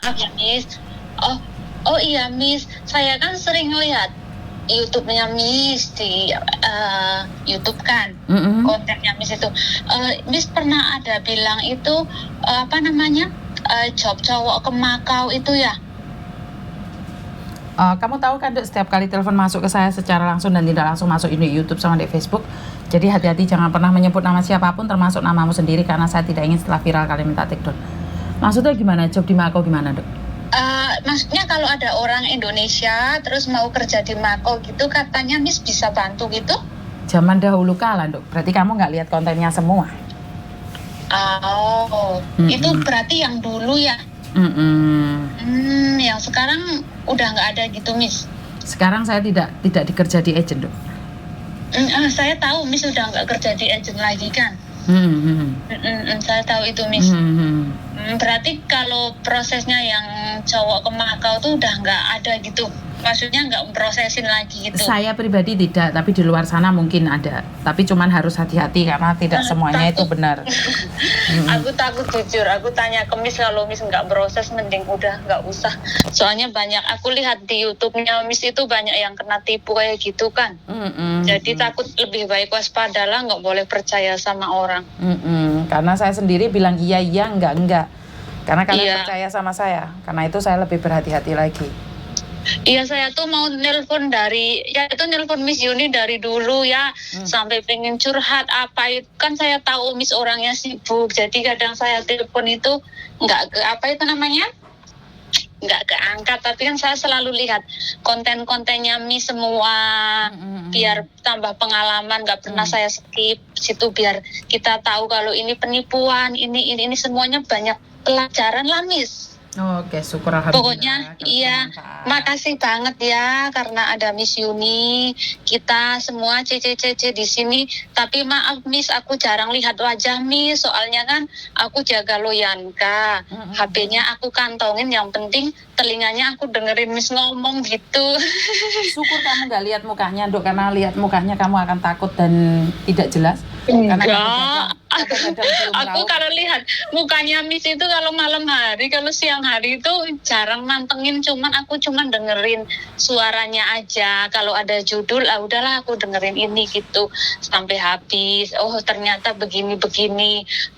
Maaf ya Miss. Oh, oh iya Miss, saya kan sering lihat YouTube-nya Miss di YouTube kan, kontennya Miss itu. Miss pernah ada bilang itu apa namanya job cowok ke Makau itu ya? Kamu tahu kan Dok, setiap kali telepon masuk ke saya secara langsung dan tidak langsung masuk di YouTube sama di Facebook. Jadi hati-hati, jangan pernah menyebut nama siapapun termasuk namamu sendiri, karena saya tidak ingin setelah viral kalian minta take down. Maksudnya gimana, job di Makau gimana Dok? Maksudnya kalau ada orang Indonesia terus mau kerja di Makau gitu, katanya Miss bisa bantu gitu? Zaman dahulu kala Dok, berarti kamu nggak lihat kontennya semua. Itu berarti yang dulu ya? Yang sekarang udah nggak ada gitu Miss? Sekarang saya tidak dikerja di agent Dok. Saya tahu Miss udah nggak kerja di agent lagi kan? Saya tahu itu Miss. Berarti kalau prosesnya yang cowok ke Makau tuh udah nggak ada gitu? Maksudnya nggak prosesin lagi gitu? Saya pribadi tidak, tapi di luar sana mungkin ada. Tapi cuman harus hati-hati karena tidak semuanya itu benar. Aku takut jujur, aku tanya ke Miss, kalau Miss nggak proses mending udah nggak usah. Soalnya banyak, aku lihat di YouTube-nya Miss itu banyak yang kena tipu kayak gitu kan. Jadi takut, lebih baik waspadalah, nggak boleh percaya sama orang. Karena saya sendiri bilang iya, enggak. Karena kalian percaya sama saya, karena itu saya lebih berhati-hati lagi. Iya, saya tuh mau nelpon nelpon Miss Yuni dari dulu ya, sampai pengen curhat apa itu kan, saya tahu Miss orangnya sibuk, jadi kadang saya telepon itu nggak keangkat, tapi kan saya selalu lihat kontennya Miss semua, biar tambah pengalaman, nggak pernah saya skip situ, biar kita tahu kalau ini penipuan, ini semuanya banyak pelajaran lah Miss. Oke, syukur alhamdulillah. Pokoknya iya, makasih banget ya karena ada Miss Yuni, kita semua CC di sini. Tapi maaf Miss, aku jarang lihat wajah Miss, soalnya kan aku jaga Loyanka. HP-nya aku kantongin, yang penting telinganya aku dengerin Miss ngomong gitu. Syukur kamu nggak lihat mukanya Dok, karena lihat mukanya kamu akan takut dan tidak jelas. Enggak, aku kalau lihat mukanya Miss itu kalau malam hari, kalau siang hari itu jarang mantengin, cuman dengerin suaranya aja. Kalau ada judul, udahlah aku dengerin ini gitu sampai habis. Oh ternyata begini,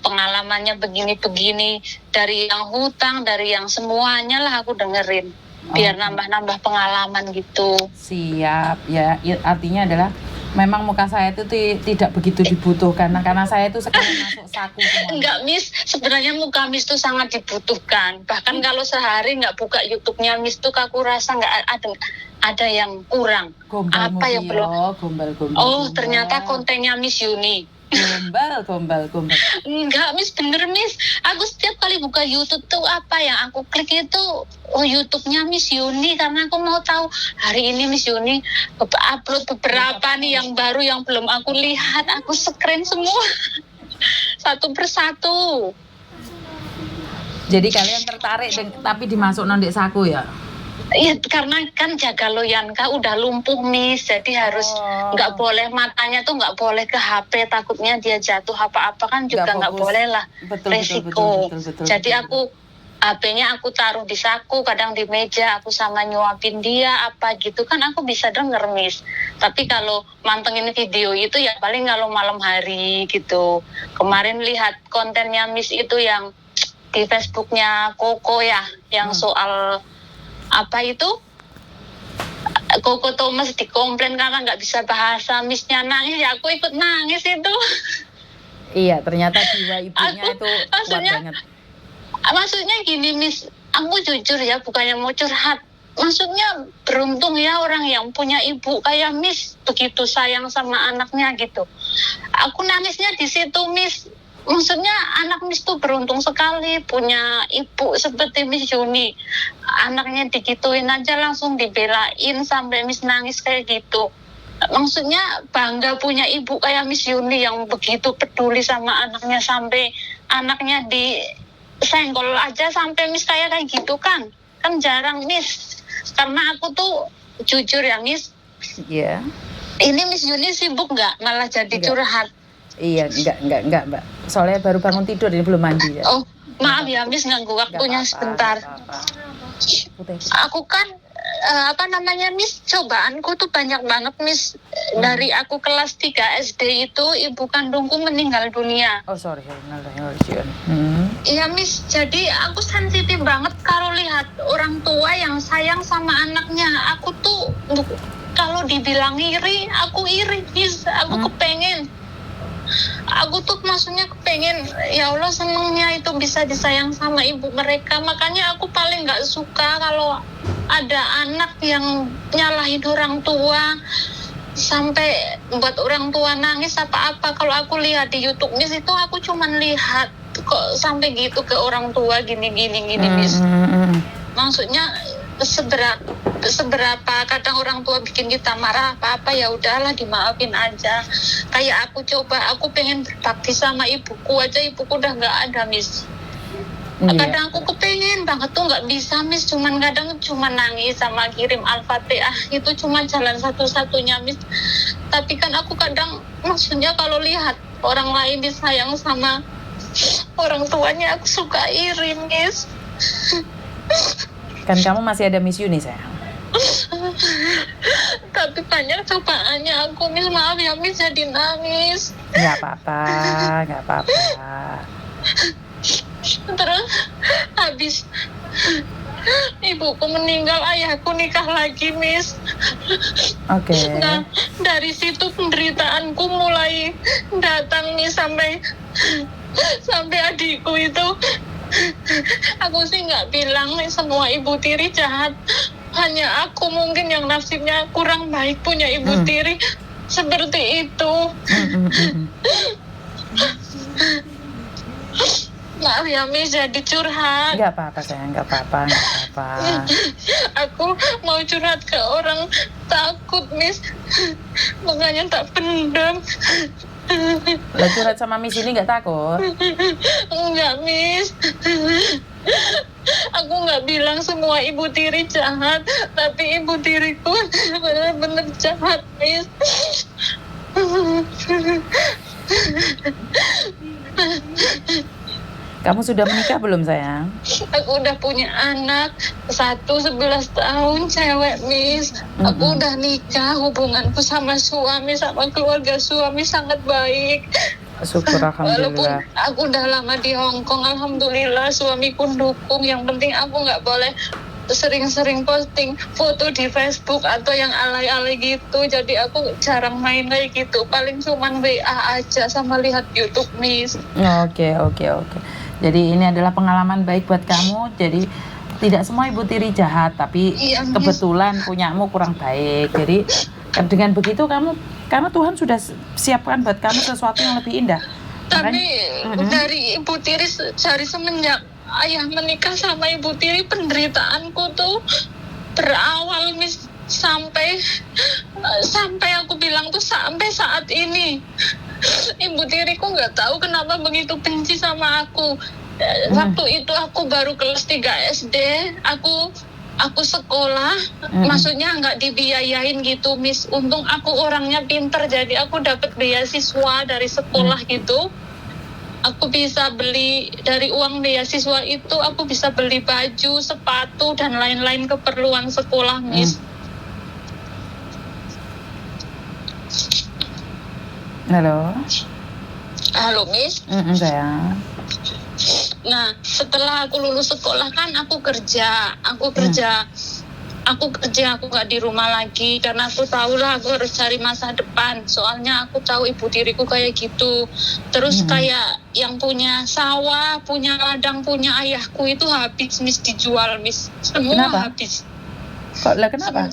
pengalamannya begini, dari yang hutang, dari yang semuanya lah aku dengerin, biar nambah pengalaman gitu. Siap ya, artinya adalah memang muka saya itu tidak begitu dibutuhkan, karena saya itu sekarang masuk saku semua. Enggak Miss, sebenarnya muka Miss itu sangat dibutuhkan. Bahkan kalau sehari nggak buka YouTube-nya Miss tuh, aku rasa nggak ada yang kurang. Gombal apa yang belum? Gombal. Oh ternyata kontennya Miss Yuni. Gombal. Enggak Miss, bener Miss. Aku setiap kali buka YouTube tuh apa yang aku klik itu, YouTube-nya Miss Yuni, karena aku mau tahu hari ini Miss Yuni upload beberapa nih yang baru yang belum aku lihat. Aku screen semua satu persatu. Jadi kalian tertarik tapi dimasuk nondek saku ya? Iya, karena kan jaga Loyanka udah lumpuh Miss, jadi harus nggak boleh, matanya tuh nggak boleh ke HP, takutnya dia jatuh apa-apa kan juga nggak boleh lah, resiko. Jadi aku HP-nya aku taruh di saku, kadang di meja, aku sama nyuapin dia apa gitu kan, aku bisa denger Miss. Tapi kalau mantengin video itu ya paling kalau malam hari gitu. Kemarin lihat kontennya Miss itu yang di Facebooknya Koko ya, yang soal apa itu, Koko Thomas dikomplain karena nggak bisa bahasa, Missnya nangis, ya aku ikut nangis itu. Iya, ternyata jiwa ibunya itu kuat banget. Maksudnya gini Miss, aku jujur ya, bukannya mau curhat, maksudnya beruntung ya orang yang punya ibu kayak Miss, begitu sayang sama anaknya gitu. Aku nangisnya di situ Miss. Maksudnya anak Miss tuh beruntung sekali punya ibu seperti Miss Yuni. Anaknya digituin aja langsung dibelain sampai Miss nangis kayak gitu. Maksudnya bangga punya ibu kayak Miss Yuni yang begitu peduli sama anaknya, sampai anaknya disenggol aja sampai Miss kayak gitu kan. Kan jarang Miss. Karena aku tuh jujur ya Miss. Iya. Ini Miss Yuni sibuk nggak? Malah jadi curhat. Iya, enggak Mbak. Soalnya baru bangun tidur, ini belum mandi ya. Oh, Maaf ya Miss, ganggu waktunya sebentar. Aku kan Miss, cobaanku tuh banyak banget Miss. Dari aku kelas 3 SD itu ibu kandungku meninggal dunia. Oh sorry. Iya Miss, jadi aku sensitif banget kalau lihat orang tua yang sayang sama anaknya. Aku tuh kalau dibilang iri, aku iri Miss. Aku kepengen. Aku tuh maksudnya kepengen, ya Allah senengnya itu bisa disayang sama ibu mereka. Makanya aku paling gak suka kalau ada anak yang nyalahin orang tua sampai buat orang tua nangis apa-apa. Kalau aku lihat di YouTube Miss, itu aku cuman lihat kok sampai gitu ke orang tua gini Miss. Maksudnya seberapa kadang orang tua bikin kita marah apa ya udahlah, dimaafin aja. Kayak aku pengen berbakti sama ibuku aja, ibuku udah nggak ada Miss. Kadang aku kepengen banget tuh nggak bisa Miss, kadang nangis sama kirim Al-Fatihah, itu cuma jalan satu-satunya Miss. Tapi kan aku kadang maksudnya kalau lihat orang lain disayang sama orang tuanya, aku suka iri Miss. Kan kamu masih ada Miss Yuni sayang. Tapi banyak cobaannya aku Miss, maaf ya Miss jadi nangis. Gak apa-apa. Terus habis ibuku meninggal, ayahku nikah lagi Miss. Oke. Nah dari situ penderitaanku mulai datang Miss, sampai adikku itu. Aku sih nggak bilang semua ibu tiri jahat, hanya aku mungkin yang nasibnya kurang baik punya ibu tiri seperti itu. Maaf ya Miss jadi curhat. Nggak apa-apa sayang, nggak apa-apa. Aku mau curhat ke orang, takut Miss, makanya tak pendam. Lah curhat sama Miss ini nggak takut? Enggak Miss, aku nggak bilang semua ibu tiri jahat, tapi ibu tiriku benar-benar jahat Miss. Kamu sudah menikah belum sayang? Aku udah punya anak 11 tahun cewek Miss. Aku udah nikah, hubunganku sama suami, sama keluarga suami sangat baik. Syukur alhamdulillah. Walaupun aku udah lama di Hong Kong, alhamdulillah suamiku dukung. Yang penting aku nggak boleh sering-sering posting foto di Facebook atau yang alay-alay gitu. Jadi aku jarang main kayak gitu. Paling cuman WA aja sama lihat YouTube Miss. Oke. Jadi ini adalah pengalaman baik buat kamu. Jadi tidak semua ibu tiri jahat, tapi kebetulan punyamu kurang baik. Jadi dengan begitu kamu, karena Tuhan sudah siapkan buat kamu sesuatu yang lebih indah. Tapi dari ibu tiri, dari semenjak ayah menikah sama ibu tiri, penderitaanku tuh berawal Miss, sampai aku bilang tuh sampai saat ini. Ibu tiriku nggak tahu kenapa begitu benci sama aku. Waktu itu aku baru kelas 3 SD, aku sekolah, maksudnya nggak dibiayain gitu Miss. Untung aku orangnya pinter, jadi aku dapat beasiswa dari sekolah gitu. Aku bisa beli dari uang beasiswa itu, aku bisa beli baju, sepatu dan lain-lain keperluan sekolah Miss. Halo Miss. Sayang. Nah setelah aku lulus sekolah kan aku kerja, aku nggak di rumah lagi karena aku tahu lah aku harus cari masa depan. Soalnya aku tahu ibu tiriku kayak gitu. Terus kayak yang punya sawah, punya ladang, punya ayahku itu habis Miss, dijual Miss. Semua kenapa? Habis. Kenapa?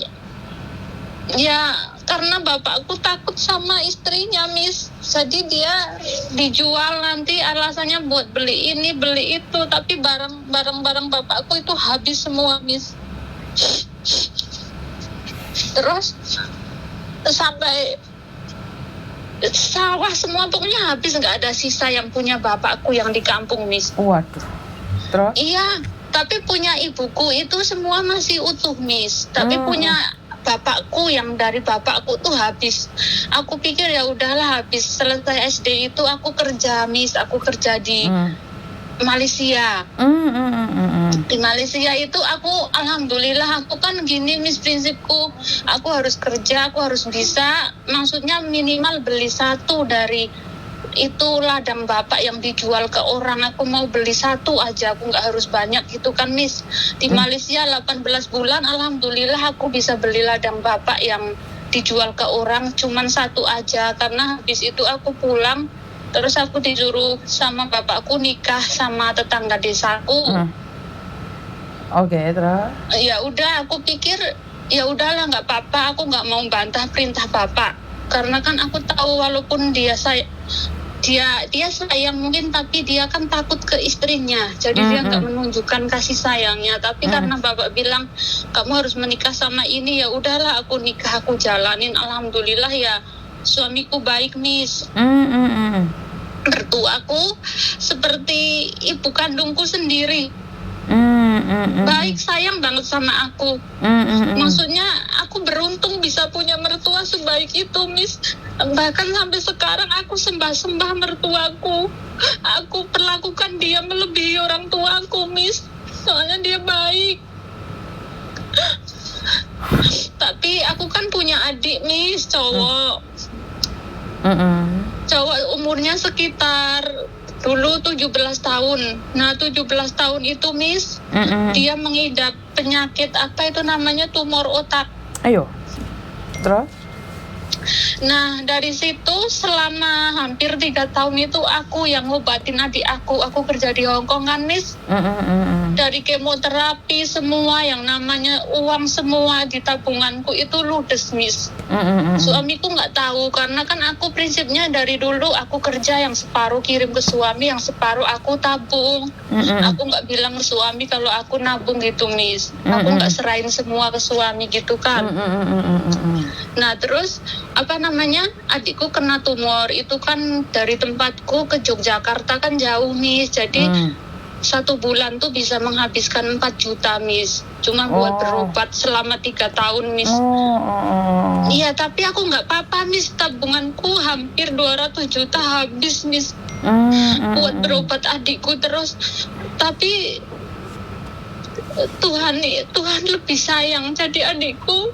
Ya karena bapakku takut sama istrinya Miss, jadi dia dijual, nanti alasannya buat beli ini beli itu, tapi barang bapakku itu habis semua Miss. Terus sampai sawah semua pokoknya habis, nggak ada sisa yang punya bapakku yang di kampung Miss. Waduh. Terus? Iya, tapi punya ibuku itu semua masih utuh Miss, tapi punya bapakku yang dari bapakku tuh habis. Aku pikir ya udahlah, habis selesai SD itu aku kerja Miss, aku kerja di Malaysia. Di Malaysia itu aku alhamdulillah aku kan gini Miss, prinsipku aku harus kerja, aku harus bisa, maksudnya minimal beli satu dari itu ladang bapak yang dijual ke orang, aku mau beli satu aja, aku nggak harus banyak gitu kan Miss. Di Malaysia 18 bulan alhamdulillah aku bisa beli ladang bapak yang dijual ke orang cuman satu aja, karena habis itu aku pulang terus aku disuruh sama bapakku nikah sama tetangga desaku. Oke, terus? Ya udah, aku pikir ya udahlah nggak apa-apa, aku nggak mau bantah perintah bapak, karena kan aku tahu walaupun dia sayang mungkin, tapi dia kan takut ke istrinya, jadi dia nggak menunjukkan kasih sayangnya. Tapi karena bapak bilang kamu harus menikah sama ini, ya udahlah aku nikah, aku jalanin. Alhamdulillah ya suamiku baik Miss. Mertuaku seperti ibu kandungku sendiri. Baik, sayang banget sama aku. Maksudnya aku beruntung bisa punya mertua sebaik itu Miss. Bahkan sampai sekarang aku sembah-sembah mertuaku. Aku perlakukan dia melebihi orang tuaku Miss, soalnya dia baik. Tapi aku kan punya adik Miss, cowok. Cowok umurnya sekitar dulu 17 tahun. Nah 17 tahun itu Miss, dia mengidap penyakit apa itu namanya, tumor otak. Ayo, terus? Nah dari situ selama hampir 3 tahun itu aku yang ngobatin adik aku. Aku kerja di Hongkong kan Miss. Dari kemoterapi semua, yang namanya uang semua di tabunganku itu ludes Miss. Suamiku nggak tahu, karena kan aku prinsipnya dari dulu aku kerja, yang separuh kirim ke suami, yang separuh aku tabung. Aku nggak bilang ke suami kalau aku nabung gitu Miss. Aku nggak serahin semua ke suami gitu kan. Nah terus apa namanya, adikku kena tumor itu kan dari tempatku ke Yogyakarta kan jauh Miss, jadi 1 bulan tuh bisa menghabiskan 4 juta Miss, cuma buat berobat selama 3 tahun Miss. Iya tapi aku nggak apa-apa Miss, tabunganku hampir 200 juta habis Miss buat berobat adikku terus. Tapi Tuhan lebih sayang, jadi adikku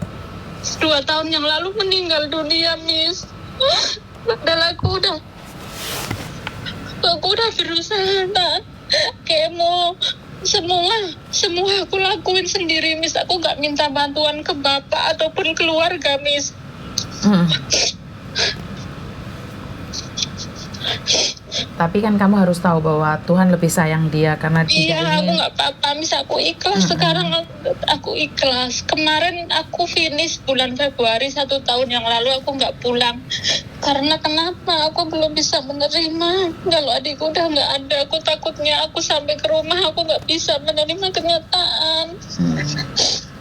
2 tahun yang lalu meninggal dunia Miss. Padahal aku udah berusaha kemo, semua aku lakuin sendiri Miss. Aku nggak minta bantuan ke bapak ataupun keluarga Miss. Tapi kan kamu harus tahu bahwa Tuhan lebih sayang dia karena Iya, tidak aku ingin. nggak apa-apa Miss, aku ikhlas. Sekarang aku ikhlas. Kemarin aku finish bulan Februari 1 tahun yang lalu aku nggak pulang. Karena kenapa? Aku belum bisa menerima kalau adikku udah nggak ada. Aku takutnya aku sampai ke rumah aku nggak bisa menerima kenyataan.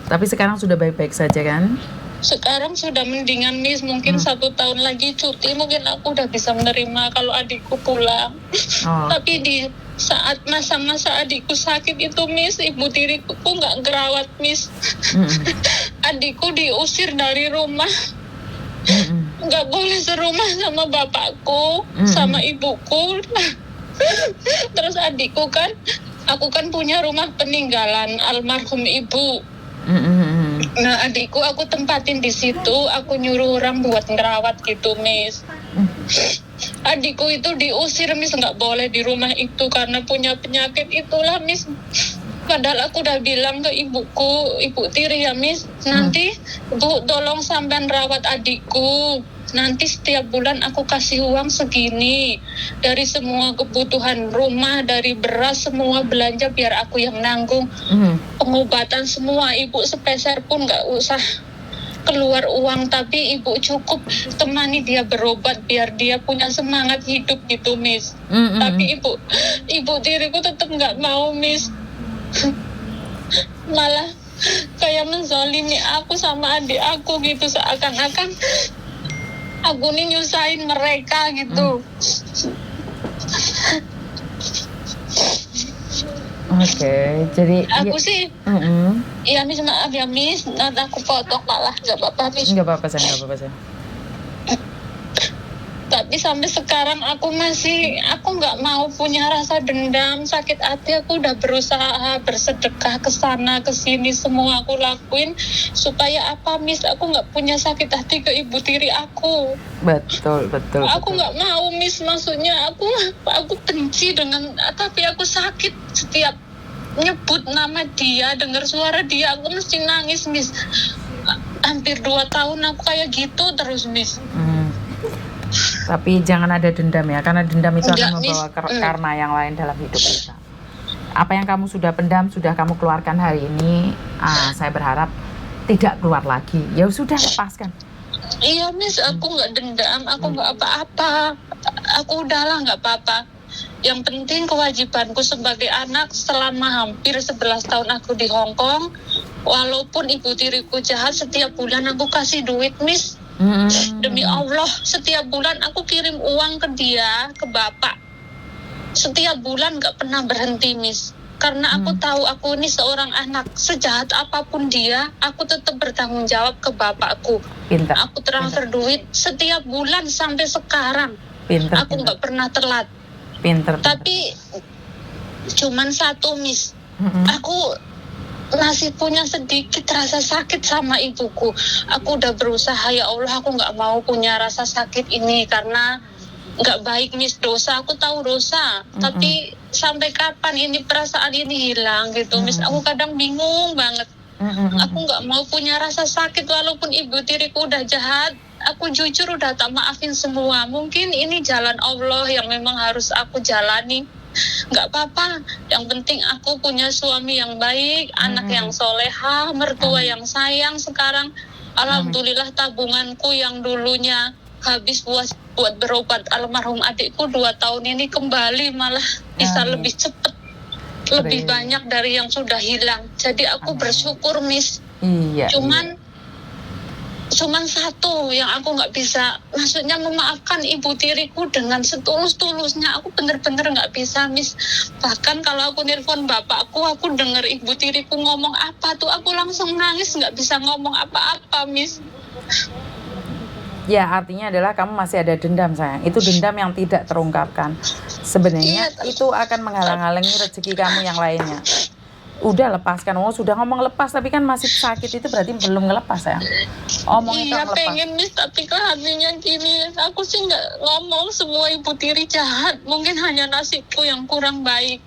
Tapi sekarang sudah baik-baik saja kan? Sekarang sudah mendingan Miss, mungkin 1 tahun lagi cuti mungkin aku udah bisa menerima kalau adikku pulang. Tapi di saat masa-masa adikku sakit itu Miss, ibu tiriku nggak ngerawat Miss. Adikku diusir dari rumah, nggak boleh serumah sama bapakku, sama ibuku. Terus adikku kan, aku kan punya rumah peninggalan almarhum ibu. Nah adikku aku tempatin di situ, aku nyuruh orang buat ngerawat gitu Miss. Adikku itu diusir Miss, nggak boleh di rumah itu karena punya penyakit itulah Miss. Padahal aku udah bilang ke ibuku, ibu tiri ya Miss, nanti Bu tolong sampean rawat adikku. Nanti setiap bulan aku kasih uang segini. Dari semua kebutuhan rumah, dari beras, semua belanja biar aku yang nanggung. Pengobatan semua, ibu sepeser pun nggak usah keluar uang. Tapi ibu cukup temani dia berobat biar dia punya semangat hidup gitu Miss. Tapi ibu tiriku tetap nggak mau Miss. Malah kayak menzalimi aku sama adik aku gitu, seakan-akan aku nih nyusahin mereka gitu. Oke, jadi aku sih iya Miss, maaf ya Miss, nanti aku potong malah, nggak apa-apa Miss. Nggak apa-apa saya. Tapi sampai sekarang aku nggak mau punya rasa dendam, sakit hati. Aku udah berusaha bersedekah ke sana ke sini, semua aku lakuin supaya apa, Miss, aku nggak punya sakit hati ke ibu tiri aku. Betul. Aku nggak mau, Miss, maksudnya aku benci tapi aku sakit setiap nyebut nama dia, dengar suara dia, aku mesti nangis, Miss. Hampir 2 tahun aku kayak gitu terus, Miss. Tapi jangan ada dendam ya, karena dendam itu akan Enggak, membawa Miss. karma yang lain dalam hidup kita. Apa yang kamu sudah pendam, sudah kamu keluarkan hari ini, saya berharap tidak keluar lagi. Ya sudah, lepaskan. Iya, Miss, aku nggak dendam, aku nggak apa-apa. Aku udahlah nggak apa-apa. Yang penting kewajibanku sebagai anak selama hampir 11 tahun aku di Hong Kong, walaupun ibu tiriku jahat, setiap bulan aku kasih duit, Miss. Demi Allah, setiap bulan aku kirim uang ke dia, ke bapak. Setiap bulan gak pernah berhenti, Miss. Karena aku tahu aku ini seorang anak. Sejahat apapun dia, aku tetap bertanggung jawab ke bapakku. Pintar. Aku transfer duit setiap bulan sampai sekarang. Aku gak pernah telat. Pintar. Tapi cuman satu, Miss. Aku masih punya sedikit rasa sakit sama ibuku. Aku udah berusaha, ya Allah, aku nggak mau punya rasa sakit ini karena nggak baik, Miss. Dosa, aku tahu dosa. Tapi sampai kapan ini perasaan ini hilang gitu, Miss? Aku kadang bingung banget. Aku nggak mau punya rasa sakit walaupun ibu tiriku udah jahat. Aku jujur udah tak maafin semua. Mungkin ini jalan Allah yang memang harus aku jalani. Nggak apa-apa, yang penting aku punya suami yang baik, anak yang soleha, mertua yang sayang. Sekarang alhamdulillah tabunganku yang dulunya habis buat berobat almarhum adikku 2 tahun ini kembali, malah bisa lebih cepat, lebih banyak dari yang sudah hilang. Jadi aku bersyukur, Miss. Cuman satu yang aku nggak bisa, maksudnya memaafkan ibu tiriku dengan setulus-tulusnya. Aku bener-bener nggak bisa, Miss. Bahkan kalau aku nelpon bapakku, aku denger ibu tiriku ngomong apa tuh, aku langsung nangis, nggak bisa ngomong apa-apa, Miss. Ya, artinya adalah kamu masih ada dendam, sayang. Itu dendam yang tidak terungkapkan. Sebenarnya itu akan menghalang-halangi rezeki kamu yang lainnya. Udah, lepaskan. Sudah ngomong lepas tapi kan masih sakit, itu berarti belum ngelepas, ya. Omongnya lepas. Pengen, Miss, tapi kan hatinya gini. Aku sih nggak ngomong semua ibu tiri jahat. Mungkin hanya nasibku yang kurang baik.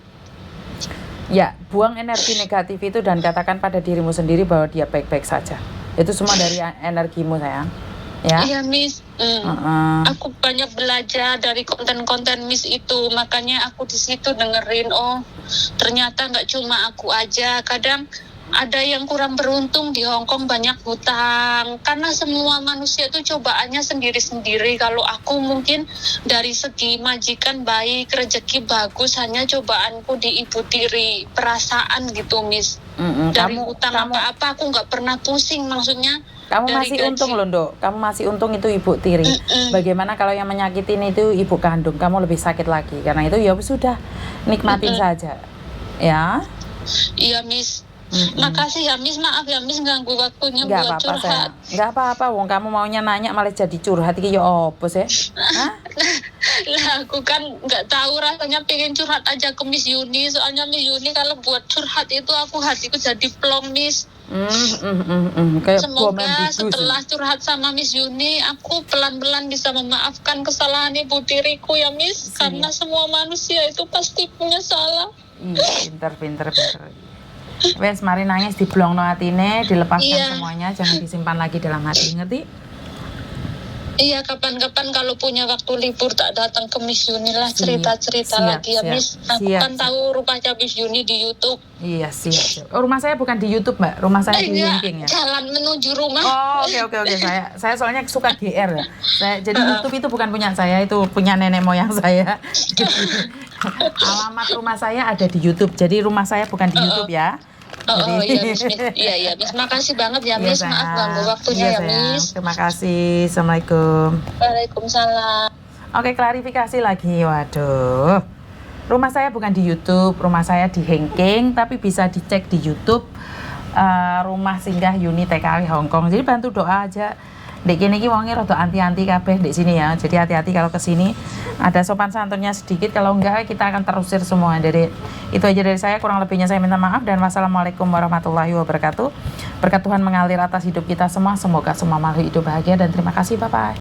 Ya, buang energi negatif itu dan katakan pada dirimu sendiri bahwa dia baik-baik saja. Itu semua dari energimu, sayang. Ya. Iya, Miss. Aku banyak belajar dari konten-konten Miss itu, makanya aku di situ dengerin, ternyata nggak cuma aku aja. Kadang ada yang kurang beruntung di Hong Kong, banyak hutang. Karena semua manusia itu cobaannya sendiri-sendiri. Kalau aku mungkin dari segi majikan baik, rezeki bagus, hanya cobaanku di ibu tiri, perasaan gitu, Miss. Dari hutang apa-apa aku nggak pernah pusing, maksudnya. Kamu masih untung loh, Nduk. Kamu masih untung itu ibu tiri. Bagaimana kalau yang menyakitin itu ibu kandung? Kamu lebih sakit lagi. Karena itu ya sudah, nikmatin saja. Ya. Iya, Miss. Makasih ya, Miss. Maaf ya, Miss, ganggu waktunya buat curhat. Nggak apa-apa, wong kamu maunya nanya malah jadi curhat iki ya opo sih? Hah? Lah, aku kan nggak tahu rasanya, pengen curhat aja ke Miss Yuni. Soalnya Miss Yuni kalau buat curhat itu hatiku jadi plong, Miss. Kayak semoga setelah curhat sama Miss Yuni, aku pelan-pelan bisa memaafkan kesalahan ibu tiriku ya, Miss. Karena semua manusia itu pasti punya salah. Pinter. Wes, mari nangis, diblongno atine, dilepaskan semuanya, jangan disimpan lagi dalam hati, ngerti? Iya, kapan-kapan kalau punya waktu libur tak datang ke Miss Yuni lah, cerita-cerita lagi ya, Miss. Aku kan tahu rumahnya Miss Yuni di YouTube. Iya, siap. Rumah saya bukan di YouTube, Mbak. Rumah saya di Wingking ya. Jalan menuju rumah. Oke. Saya soalnya suka GR ya. Jadi YouTube itu bukan punya saya, itu punya nenek moyang saya. Alamat rumah saya ada di YouTube. Jadi rumah saya bukan di YouTube ya. Iya, Miss. Makasih banget ya, Miss. Maaf ganggu waktunya ya, Miss. Terima kasih. Assalamualaikum. Waalaikumsalam. Oke, klarifikasi lagi. Waduh. Rumah saya bukan di YouTube, rumah saya di Hengking, tapi bisa dicek di YouTube. Rumah singgah Yuni TKW Hong Kong. Jadi bantu doa aja. Dek kene iki wonge rada anti-anti kabeh di sini ya. Jadi hati-hati kalau ke sini. Ada sopan santunnya sedikit, kalau enggak kita akan terusir semua. Jadi itu aja dari saya, kurang lebihnya saya minta maaf dan wassalamualaikum warahmatullahi wabarakatuh. Berkat Tuhan mengalir atas hidup kita semua. Semoga semua makhluk hidup bahagia dan terima kasih. Bye bye.